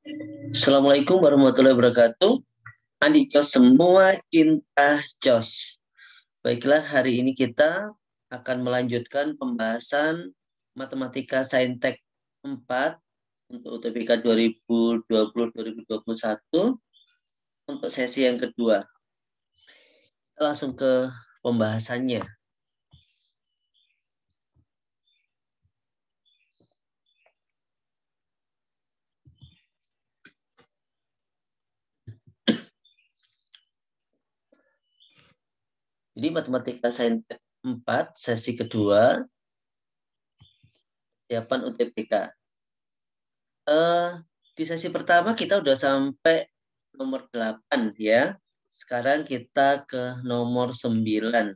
Assalamualaikum warahmatullahi wabarakatuh. Adik Jos semua cinta Jos. Baiklah, hari ini kita akan melanjutkan pembahasan Matematika Saintek 4 untuk UTBK 2020-2021 untuk sesi yang kedua. Kita langsung ke pembahasannya. Jadi Matematika Saintek 4 sesi kedua persiapan UTBK. Di sesi pertama kita udah sampai nomor 8 ya. Sekarang kita ke nomor 9.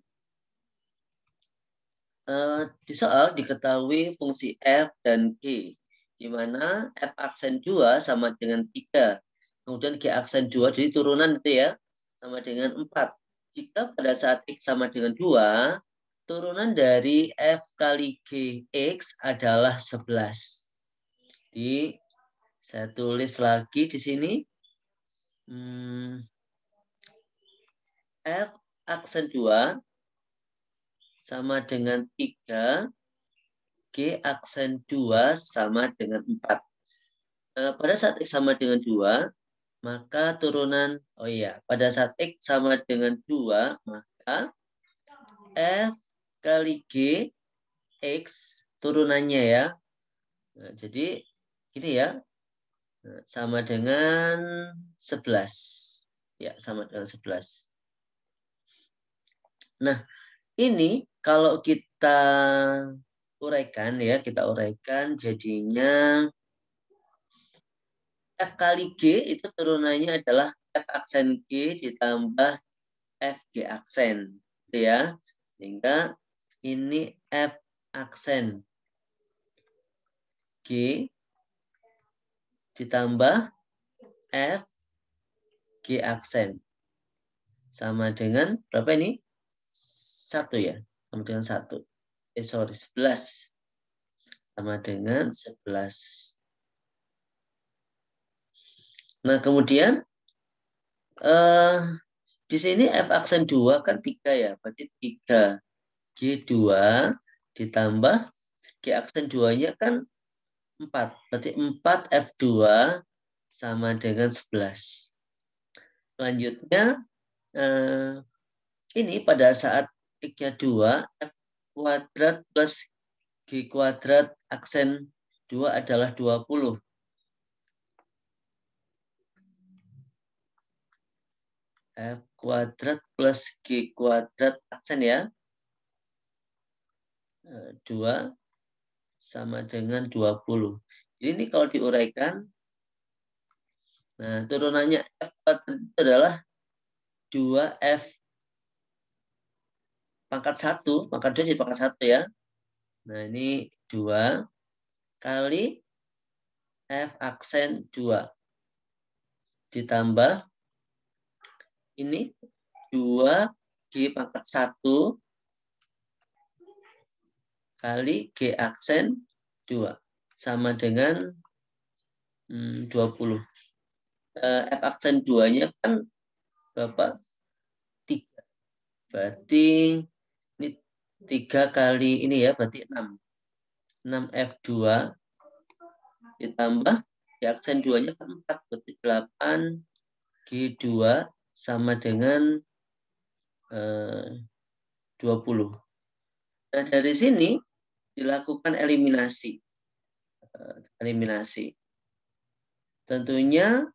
Di soal diketahui fungsi f dan g, di mana f aksen 2 sama dengan 3. Kemudian g aksen 2, jadi turunan itu ya, sama dengan 4. Jika pada saat x sama dengan 2, turunan dari f kali g x adalah 11. Jadi saya tulis lagi di sini. F aksen 2 sama dengan 3, G aksen 2 sama dengan 4. Pada saat X sama dengan 2, maka turunan, pada saat X sama dengan 2, maka F kali G, X turunannya ya. Nah, jadi gini ya, sama dengan 11. Ya, sama dengan 11. Nah, ini kalau kita uraikan ya, jadinya F kali G itu turunannya adalah F aksen G ditambah F G aksen. Gitu ya. Sehingga ini F aksen G ditambah F G aksen. Sama dengan berapa ini? 1 ya. Sama dengan 1. 11. Sama dengan 11. Nah, kemudian di sini F aksen 2 kan 3 ya. Berarti 3 G2 ditambah G aksen 2-nya kan 4. Berarti 4 F2 sama dengan 11. Selanjutnya ini pada saat X-nya 2, F kuadrat plus G kuadrat aksen 2 adalah 20. F kuadrat plus G kuadrat aksen ya. 2 sama dengan 20. Jadi ini kalau diuraikan, nah turunannya F kuadrat itu adalah 2F pangkat 1, pangkat 2 jadi pangkat 1 ya. Nah ini 2 kali F aksen 2 ditambah ini 2G pangkat 1 kali G aksen 2 sama dengan 20. F aksen 2-nya kan berapa? 3. Berarti ini 3 kali ini ya, berarti 6. 6F2 ditambah G aksen 2-nya kan 4. Berarti 8 G2 sama dengan 20. Nah, dari sini dilakukan eliminasi. Tentunya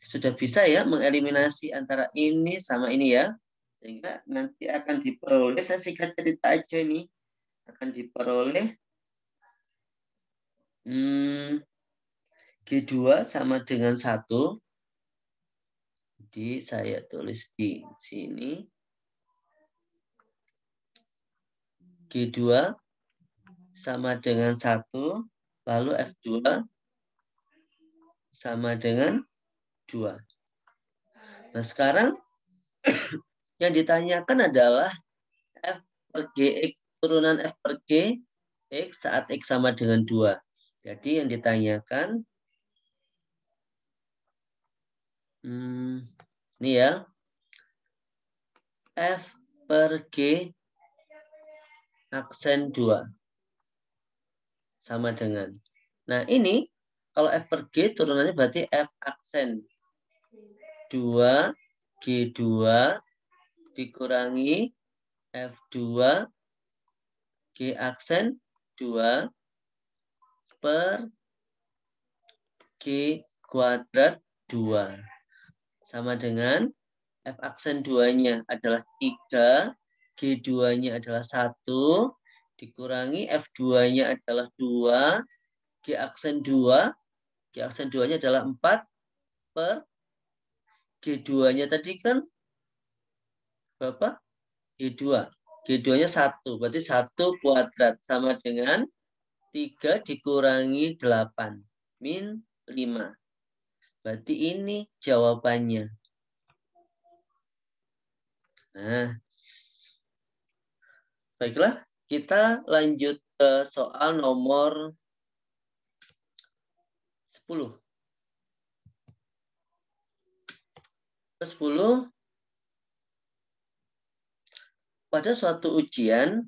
sudah bisa ya mengeliminasi antara ini sama ini ya. Sehingga nanti akan diperoleh, saya singkat cerita aja ini, akan diperoleh G2 sama dengan 1. Jadi saya tulis di sini. G2 sama dengan 1, lalu F2 sama dengan 2. Nah, sekarang yang ditanyakan adalah F per Gx, turunan F per G X saat X sama dengan 2. Jadi yang ditanyakan Ini ya. F per G aksen 2. Sama dengan. Nah, ini kalau F per G turunannya berarti F aksen 2, G2 dikurangi F2, G aksen 2 per G kuadrat 2. Sama dengan F aksen 2-nya adalah 3, G2-nya adalah 1, dikurangi F2-nya adalah 2, G aksen 2, G aksen 2-nya adalah 4 per G2-nya tadi kan berapa? G2. G2-nya 1, berarti 1 kuadrat sama dengan 3 dikurangi 8, min 5. Berarti ini jawabannya. Nah, baiklah, kita lanjut ke soal nomor 10. 10. Pada suatu ujian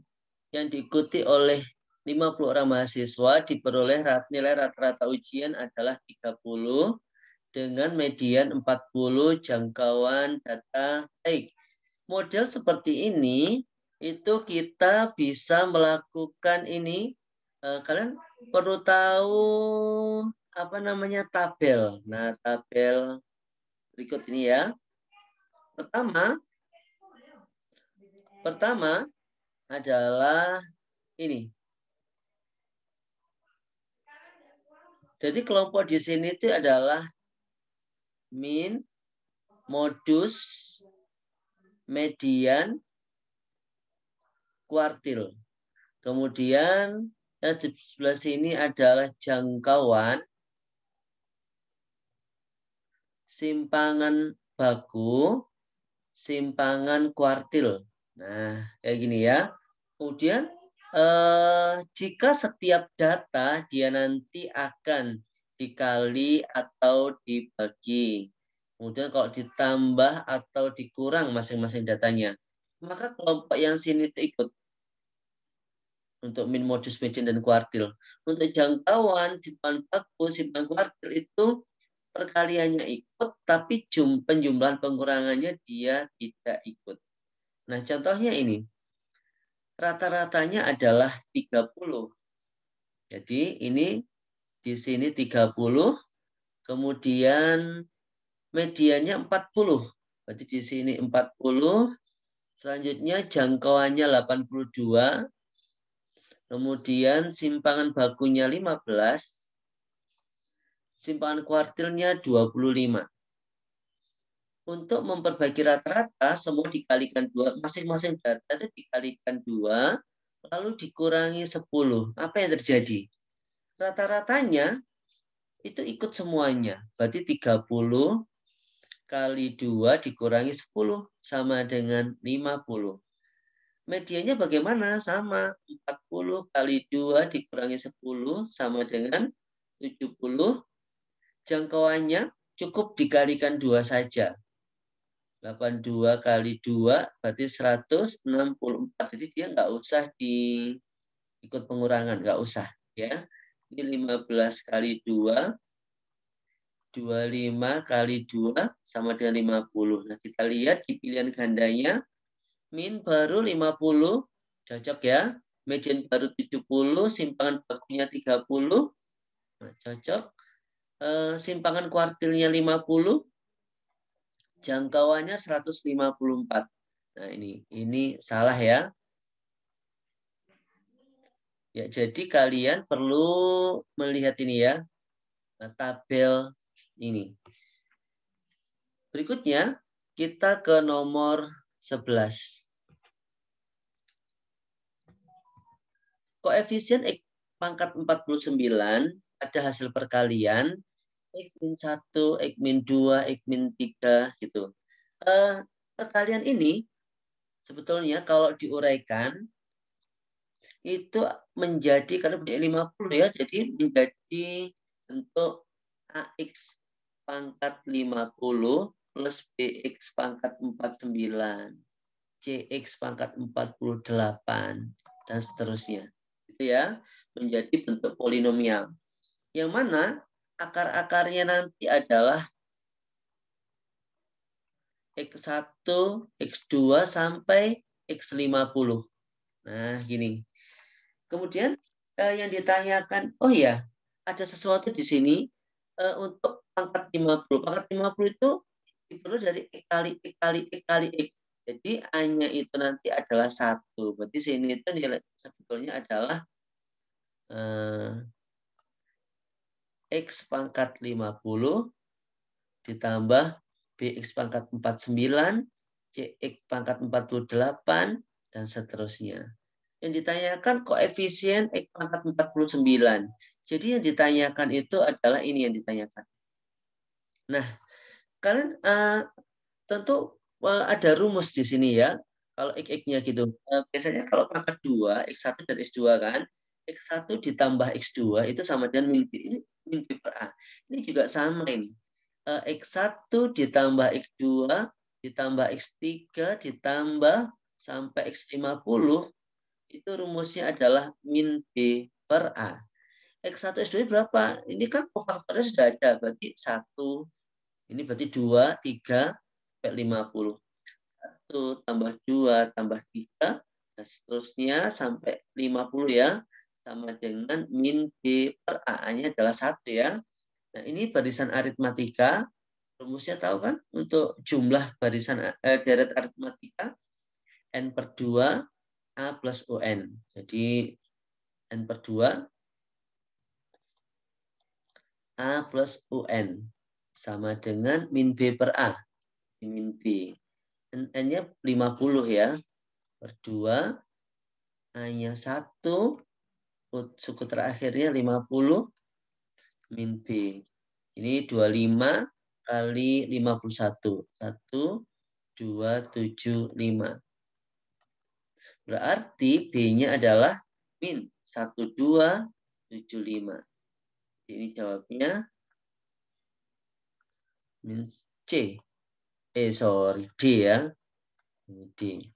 yang diikuti oleh 50 orang mahasiswa diperoleh nilai rata-rata ujian adalah 30 dengan median 40 jangkauan data baik. Model seperti ini itu kita bisa melakukan ini. Kalian perlu tahu apa namanya tabel. Nah, tabel berikut ini ya. Pertama adalah ini. Jadi kelompok di sini itu adalah min, modus, median, kuartil. Kemudian yang di sebelah sini adalah jangkauan, simpangan baku, simpangan kuartil. Nah, kayak gini ya. Kemudian jika setiap data dia nanti akan dikali atau dibagi. Kemudian kalau ditambah atau dikurang masing-masing datanya, maka kelompok yang sini itu ikut. Untuk min, modus, median, dan kuartil. Untuk jangkauan, simpangan baku, simpangan kuartil itu perkaliannya ikut, tapi penjumlahan pengurangannya dia tidak ikut. Nah, contohnya ini. Rata-ratanya adalah 30. Jadi ini di sini 30, kemudian mediannya 40. Berarti di sini 40, selanjutnya jangkauannya 82, kemudian simpangan bakunya 15, simpangan kuartilnya 25. Untuk memperbaiki rata-rata, semua dikalikan 2, masing-masing data itu dikalikan 2, lalu dikurangi 10. Apa yang terjadi? Rata-ratanya itu ikut semuanya. Berarti 30 kali 2 dikurangi 10 sama dengan 50. Medianya bagaimana? Sama. 40 kali 2 dikurangi 10 sama dengan 70. Jangkauannya cukup dikalikan 2 saja. 82 kali 2 berarti 164. Jadi dia nggak usah ikut pengurangan, nggak usah ya. Ini 15 kali 2, 25 kali 2 sama dengan 50. Nah, kita lihat di pilihan gandanya, min baru 50, cocok ya. Median baru 70, simpangan bakunya 30, nah, cocok. Simpangan kuartilnya 50, jangkauannya 154. Nah, ini salah ya. Ya, jadi kalian perlu melihat ini ya. Nah, tabel ini. Berikutnya, kita ke nomor 11. Koefisien pangkat 49 pada hasil perkalian X-1, X-2, X-3 gitu. Perkalian ini sebetulnya kalau diuraikan itu menjadi, karena punya 50 ya, jadi menjadi bentuk AX. pangkat 50 plus BX pangkat 49. CX pangkat 48 dan seterusnya. Itu ya, menjadi bentuk polinomial. Yang mana akar-akarnya nanti adalah X1, X2 sampai X50. Nah, gini. Kemudian yang ditanyakan, oh ya, ada sesuatu di sini untuk pangkat 50. Pangkat 50 itu diperoleh dari X kali X kali X kali X. Jadi A-nya itu nanti adalah 1. Berarti sini itu nilai sebetulnya adalah X pangkat 50 ditambah BX pangkat 49, CX pangkat 48, dan seterusnya. Yang ditanyakan koefisien X pangkat 49. Jadi yang ditanyakan itu adalah ini yang ditanyakan. Nah, kalian tentu ada rumus di sini ya. Kalau X-nya gitu. Biasanya kalau pangkat 2, X1 dan X2 kan. X1 ditambah X2 itu sama dengan min B. Ini min B per A. Ini juga sama ini. X1 ditambah X2 ditambah X3 ditambah sampai X50 itu rumusnya adalah min B per A. X1, X2 berapa? Ini kan kofaktornya sudah ada, berarti 1. Ini berarti 2, 3, sampai 50. 1 tambah 2 tambah 3, dan seterusnya sampai 50 ya. Sama dengan min B per A-nya adalah 1 ya. Nah, ini barisan aritmatika. Rumusnya tahu kan? Untuk jumlah barisan deret aritmatika, N per 2, A plus UN. Jadi, N per 2, A plus UN. Sama dengan min B per A. Min B. N-nya 50 ya. Per 2. A-nya 1. Suku terakhirnya 50. Min B. Ini 25 kali 51. 1, 2, 7, 5. Berarti B-nya adalah min 1275. Ini jawabnya min C. D ya. D.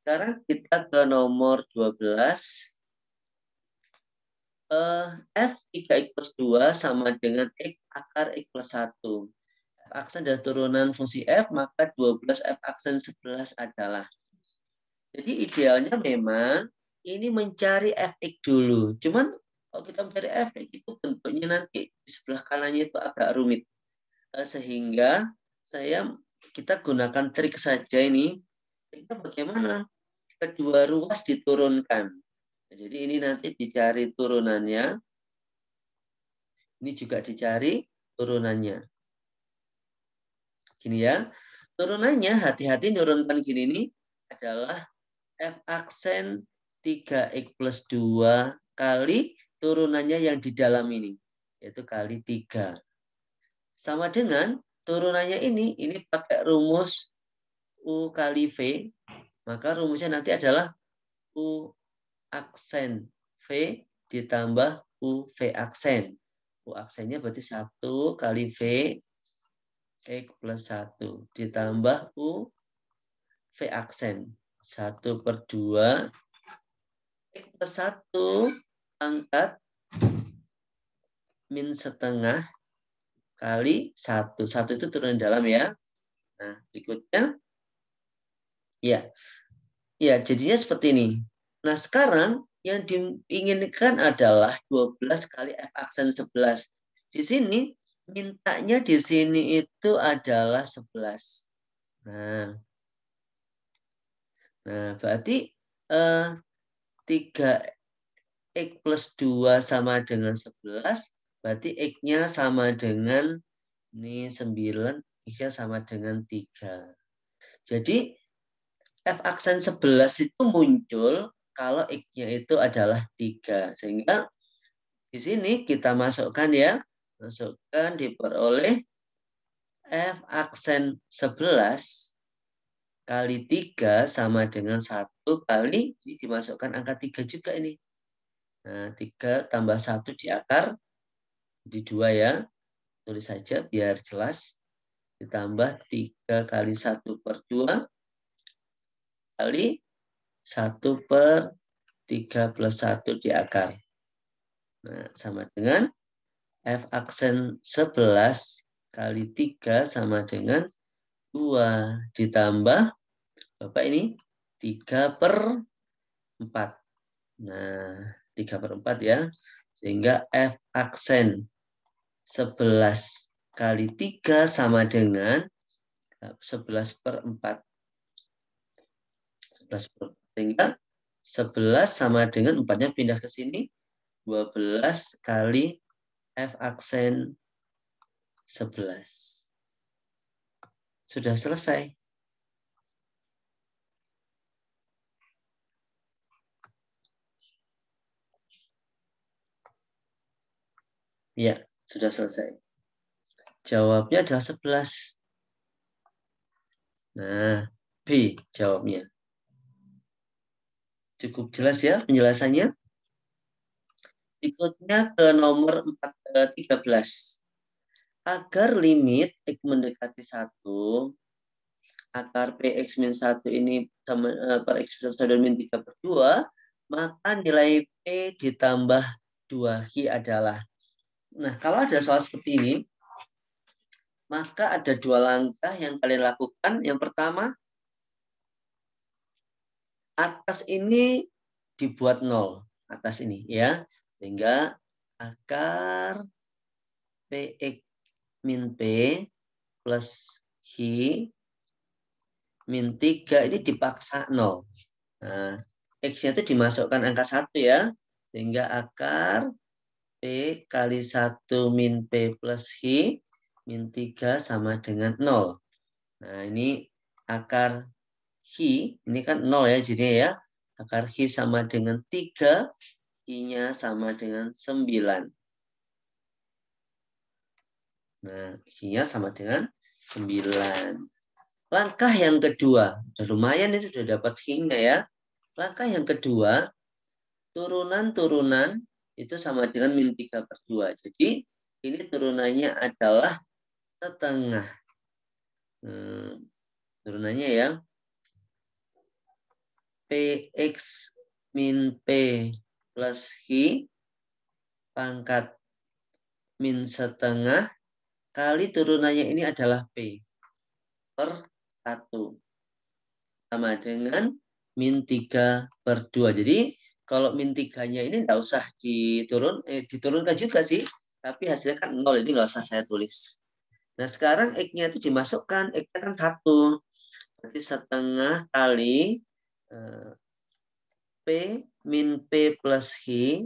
Sekarang kita ke nomor 12. F 3x plus 2 sama dengan X akar X plus 1. F aksen adalah turunan fungsi F, maka 12 F aksen 11 adalah. Jadi idealnya memang ini mencari Fx dulu. Cuman kalau kita mencari Fx itu bentuknya nanti di sebelah kanannya itu agak rumit. Sehingga kita gunakan trik saja ini. Kita bagaimana? Kedua ruas diturunkan. Jadi ini nanti dicari turunannya. Ini juga dicari turunannya. Gini ya. Turunannya hati-hati nurunkan gini nih adalah F aksen 3x plus 2 kali turunannya yang di dalam ini. Yaitu kali 3. Sama dengan turunannya ini pakai rumus U kali V. Maka rumusnya nanti adalah U aksen V ditambah U V aksen. U aksennya berarti 1 kali V X plus 1 ditambah U V aksen. 1 per 2 X plus 1 pangkat min setengah kali 1. 1 itu turun dalam ya. Nah, berikutnya. Ya, jadinya seperti ini. Nah, sekarang yang diinginkan adalah 12 kali F aksen 11. Di sini, mintanya di sini itu adalah 11. Nah berarti 3x plus 2 sama dengan 11. Berarti X-nya sama dengan ini 9, X-nya sama dengan 3. Jadi F aksen 11 itu muncul kalau X-nya itu adalah 3. Sehingga di sini kita masukkan ya. Masukkan diperoleh F aksen 11 kali 3 sama dengan 1 kali, ini dimasukkan angka 3 juga ini. Nah, 3 tambah 1 di akar Jadi 2 ya. Tulis saja biar jelas. Ditambah 3 kali 1/2 kali 1/3 plus 1 di akar. Nah, sama dengan F aksen 11 kali 3 sama dengan 2. Ditambah, Bapak ini 3/4. Nah, 3/4 ya. Sehingga F aksen 11 kali 3 sama dengan 11/4. 11/4. Sehingga 11 sama dengan 4-nya pindah ke sini. 12 kali F aksen 11. Sudah selesai. Ya, sudah selesai. Jawabnya adalah 11. Nah, B jawabnya. Cukup jelas ya penjelasannya. Berikutnya ke nomor 13. Agar limit X mendekati 1, akar PX min 1 ini sama, per X plus 1 min 3/2, maka nilai P ditambah 2Q adalah. Nah, kalau ada soal seperti ini, maka ada 2 langkah yang kalian lakukan. Yang pertama, atas ini dibuat 0. Atas ini ya. Sehingga akar PX min P plus Q min 3 ini dipaksa 0. Nah, X-nya itu dimasukkan angka 1 ya. Sehingga akar P kali 1 min P plus Q min 3 sama dengan 0. Nah, ini akar Q, ini kan 0 ya jadinya ya. Akar Q sama dengan 3, Q-nya sama dengan 9. Nah, Q-nya sama dengan 9. Langkah yang kedua, udah lumayan itu sudah dapat Q-nya ya. Langkah yang kedua, turunan-turunan itu sama dengan min 3/2. Jadi, ini turunannya adalah setengah. Turunannya ya. PX min P plus Q pangkat min setengah kali turunannya ini adalah P per 1 sama dengan min 3/2. Jadi kalau min 3-nya ini nggak usah diturunkan juga sih, tapi hasilnya kan 0, jadi nggak usah saya tulis. Nah sekarang X-nya itu dimasukkan, X-nya kan 1, berarti setengah kali P min P plus Q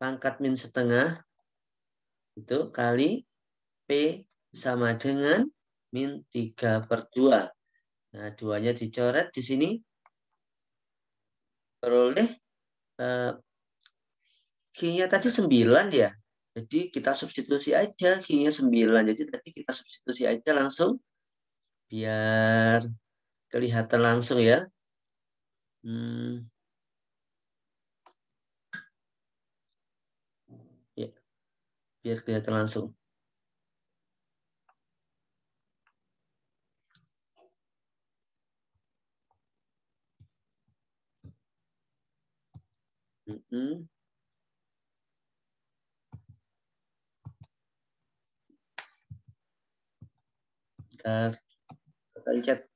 pangkat min setengah itu kali P sama dengan min 3/2. Nah, 2-nya dicoret di sini. Peroleh Q-nya tadi 9 ya. Jadi kita substitusi aja Q-nya 9. Jadi tadi kita substitusi aja langsung biar kelihatan langsung ya. Ya, biar kelihatan langsung. Bentar, pencet.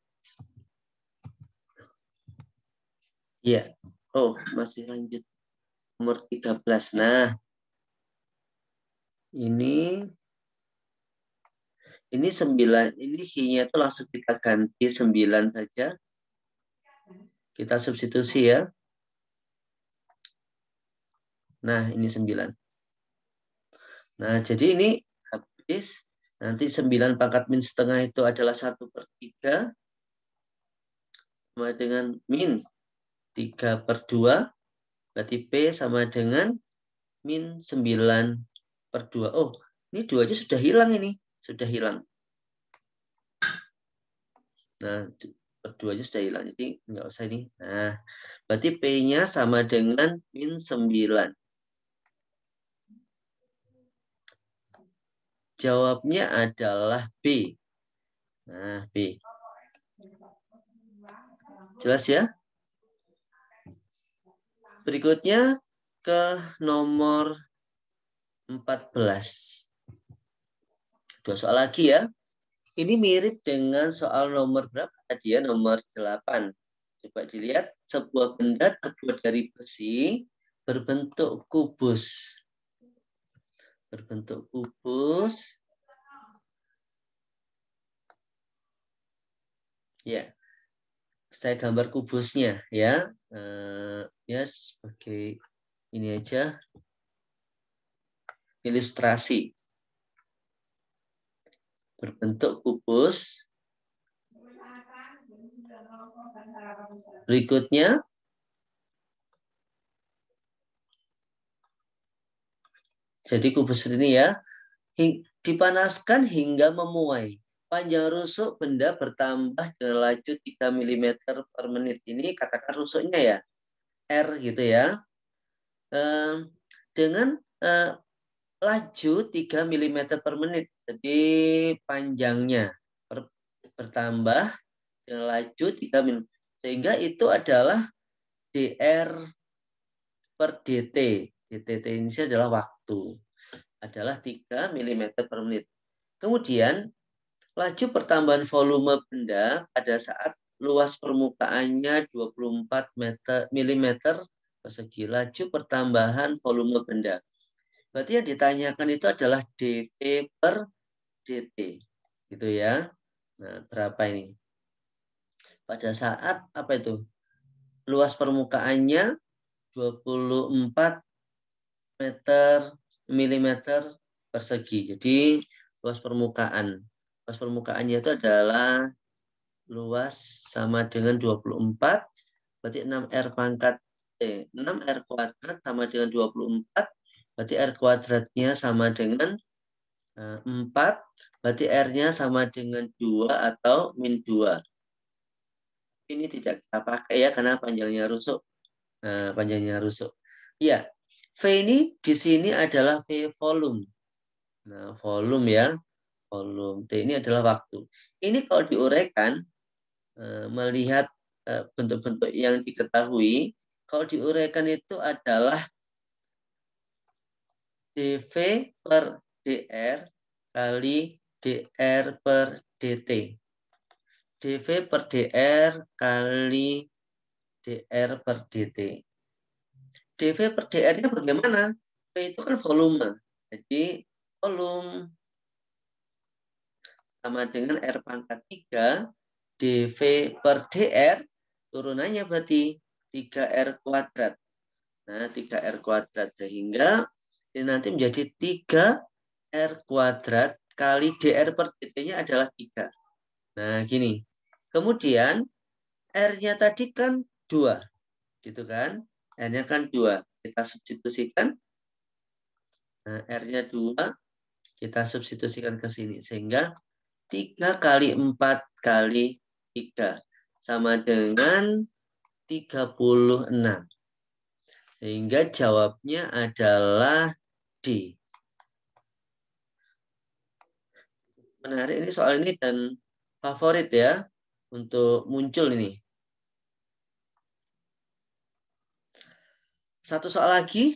Iya. Oh, masih lanjut. Nomor 13. Nah, ini 9. Ini Q-nya itu langsung kita ganti 9 saja. Kita substitusi ya. Nah, ini 9. Nah, jadi ini habis. Nanti 9 pangkat min setengah itu adalah 1/3. Sama dengan min 3/2. Berarti P sama dengan min 9/2. Oh, ini 2 aja sudah hilang ini. Sudah hilang. Nah, 2 aja sudah hilang. Jadi nggak usah ini. Nah, berarti P-nya sama dengan min 9. Jawabnya adalah B. Nah, B. Jelas ya? Berikutnya ke nomor 14. 2 soal lagi ya. Ini mirip dengan soal nomor berapa tadi ya? Nomor 8. Coba dilihat, sebuah benda terbuat dari besi berbentuk kubus. Berbentuk kubus. Ya, saya gambar kubusnya ya. Ya sebagai ini aja ilustrasi. Berbentuk kubus. Berikutnya jadi kubus seperti ini ya. Dipanaskan hingga memuai. Panjang rusuk benda bertambah dengan laju 3 mm per menit. Ini katakan rusuknya ya, R gitu ya. Dengan laju 3 mm per menit. Jadi panjangnya bertambah dengan laju 3 mm. Sehingga itu adalah dr per dt. dt ini adalah waktu. Adalah 3 mm per menit. Kemudian laju pertambahan volume benda pada saat luas permukaannya 24 mm persegi. Laju pertambahan volume benda. Berarti yang ditanyakan itu adalah dV per dt. Gitu ya. Nah, berapa ini? Pada saat apa itu? Luas permukaannya 24 milimeter persegi. Jadi luas permukaan. Luas permukaannya itu adalah luas sama dengan 24, berarti 6R pangkat 6R kuadrat sama dengan 24, berarti R kuadratnya sama dengan 4, berarti R-nya sama dengan 2 atau min 2. Ini tidak kita pakai ya, karena panjangnya rusuk. Nah, panjangnya rusuk. Ya, V ini di sini adalah V volume. Nah, volume ya. Volume. T ini adalah waktu. Ini kalau diuraikan, melihat bentuk-bentuk yang diketahui, kalau diuraikan itu adalah dV per dr kali dr per dt. dV per dr kali dr per dt. dV per dr-nya bagaimana? V itu kan volume. Jadi volume sama dengan R pangkat 3 dV per dr, turunannya berarti 3R kuadrat. Nah, 3R kuadrat. Sehingga ini nanti menjadi 3R kuadrat kali dr per dt-nya adalah 3. Nah, gini. Kemudian R-nya tadi kan 2. Gitu kan? R-nya kan 2. Kita substitusikan. Nah, R-nya 2. Kita substitusikan ke sini. Sehingga 3 kali 4 kali 3 sama dengan 36. Sehingga jawabnya adalah D. Menarik ini soal ini dan favorit ya untuk muncul ini. Satu soal lagi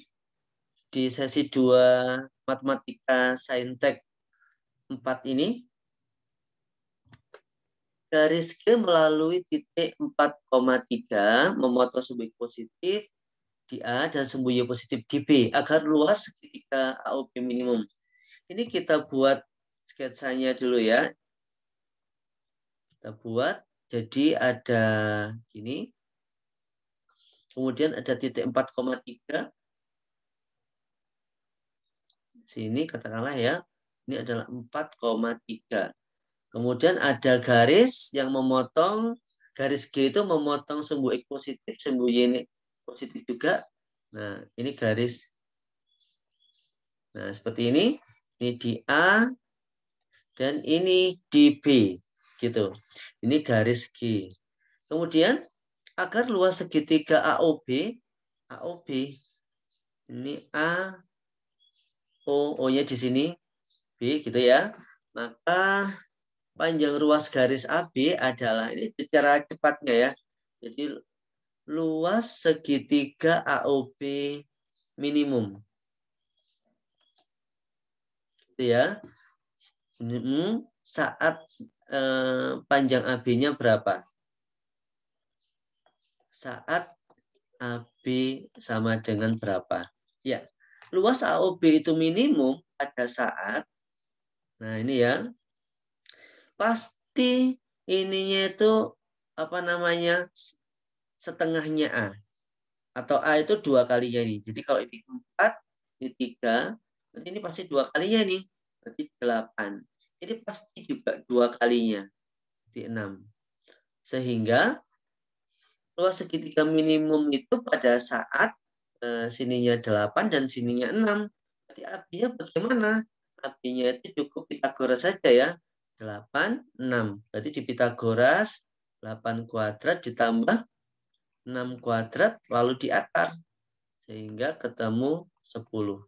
di sesi 2 matematika saintek 4 ini. Garis G melalui titik 4,3 memotong sumbu positif di A dan sumbu Y positif di B agar luas segitiga AOB minimum. Ini kita buat sketsanya dulu ya. Kita buat, jadi ada gini. Kemudian ada titik 4,3. Sini katakanlah ya, ini adalah 4,3. Kemudian ada garis yang memotong, garis G itu memotong sumbu X positif, sumbu Y positif juga. Nah, ini garis. Nah, seperti ini. Ini di A dan ini di B. Gitu. Ini garis G. Kemudian agar luas segitiga AOB, ini A, O-nya di sini. B gitu ya. Maka panjang ruas garis AB adalah, ini secara cepatnya ya. Jadi luas segitiga AOB minimum. Gitu ya. Saat panjang AB-nya berapa? Saat AB sama dengan berapa? Ya, luas AOB itu minimum pada saat, nah ini ya, pasti ininya itu apa namanya, setengahnya A. Atau A itu 2 kalinya nih. Jadi kalau ini 4, ini 3, berarti ini pasti 2 kalinya nih. Berarti 8. Ini pasti juga 2 kalinya. Berarti 6. Sehingga luas segitiga minimum itu pada saat sininya 8 dan sininya 6. Berarti AB-nya bagaimana? AB-nya itu cukup Pitagoras saja ya. 8, 6. Berarti di Pitagoras 8 kuadrat ditambah 6 kuadrat lalu di akar. Sehingga ketemu 10.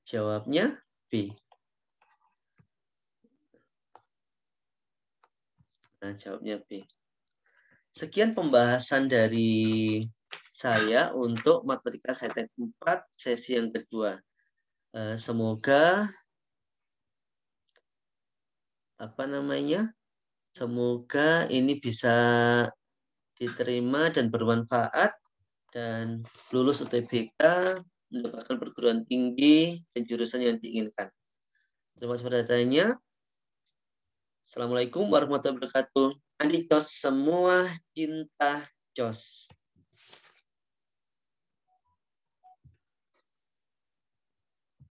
Jawabnya B. Nah, jawabnya B. Sekian pembahasan dari saya untuk matematika saintek 4 sesi yang kedua. Semoga semoga ini bisa diterima dan bermanfaat dan lulus UTBK, mendapatkan perguruan tinggi dan jurusan yang diinginkan. Terima kasih perhatiannya. Assalamualaikum warahmatullahi wabarakatuh. Andi Jos semua cinta Jos.